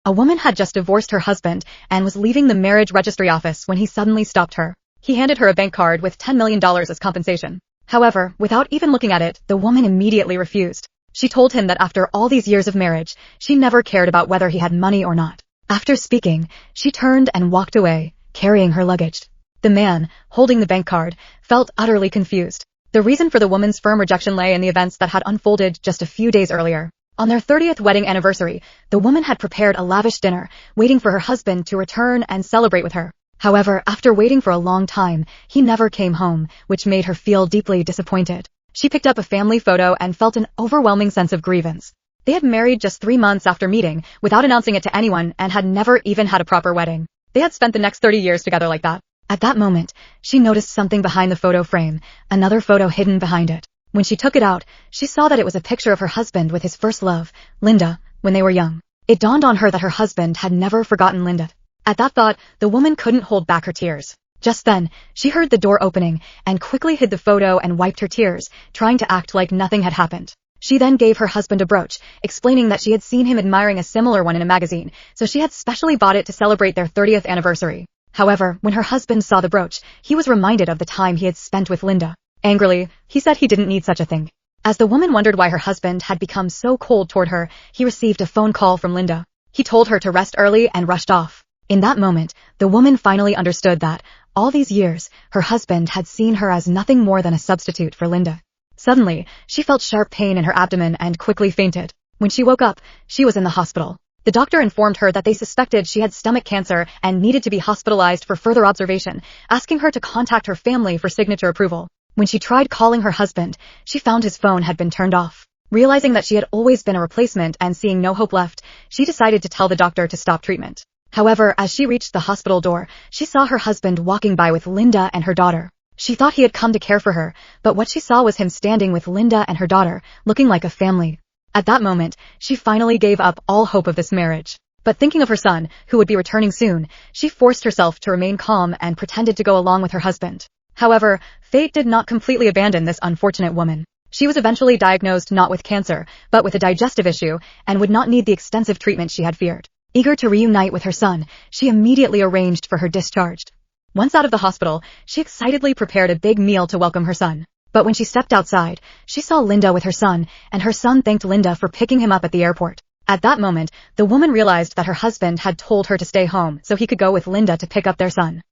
A woman had just divorced her husband and was leaving the marriage registry office when he suddenly stopped her. He handed her a bank card with $10 million as compensation. However, without even looking at it, the woman immediately refused. She told him that after all these years of marriage, she never cared about whether he had money or not. After speaking, she turned and walked away, carrying her luggage. The man, holding the bank card, felt utterly confused. The reason for the woman's firm rejection lay in the events that had unfolded just a few days earlier. On their 30th wedding anniversary, the woman had prepared a lavish dinner, waiting for her husband to return and celebrate with her. However, after waiting for a long time, he never came home, which made her feel deeply disappointed. She picked up a family photo and felt an overwhelming sense of grievance. They had married just 3 months after meeting, without announcing it to anyone, and had never even had a proper wedding. They had spent the next 30 years together like that. At that moment, she noticed something behind the photo frame, another photo hidden behind it. When she took it out, she saw that it was a picture of her husband with his first love, Linda, when they were young. It dawned on her that her husband had never forgotten Linda. At that thought, the woman couldn't hold back her tears. Just then, she heard the door opening and quickly hid the photo and wiped her tears, trying to act like nothing had happened. She then gave her husband a brooch, explaining that she had seen him admiring a similar one in a magazine, so she had specially bought it to celebrate their 30th anniversary. However, when her husband saw the brooch, he was reminded of the time he had spent with Linda. Angrily, he said he didn't need such a thing. As the woman wondered why her husband had become so cold toward her, he received a phone call from Linda. He told her to rest early and rushed off. In that moment, the woman finally understood that, all these years, her husband had seen her as nothing more than a substitute for Linda. Suddenly, she felt sharp pain in her abdomen and quickly fainted. When she woke up, she was in the hospital. The doctor informed her that they suspected she had stomach cancer and needed to be hospitalized for further observation, asking her to contact her family for signature approval. When she tried calling her husband, she found his phone had been turned off. Realizing that she had always been a replacement and seeing no hope left, she decided to tell the doctor to stop treatment. However, as she reached the hospital door, she saw her husband walking by with Linda and her daughter. She thought he had come to care for her, but what she saw was him standing with Linda and her daughter, looking like a family. At that moment, she finally gave up all hope of this marriage. But thinking of her son, who would be returning soon, she forced herself to remain calm and pretended to go along with her husband. However, fate did not completely abandon this unfortunate woman. She was eventually diagnosed not with cancer, but with a digestive issue, and would not need the extensive treatment she had feared. Eager to reunite with her son, she immediately arranged for her discharge. Once out of the hospital, she excitedly prepared a big meal to welcome her son. But when she stepped outside, she saw Linda with her son, and her son thanked Linda for picking him up at the airport. At that moment, the woman realized that her husband had told her to stay home so he could go with Linda to pick up their son.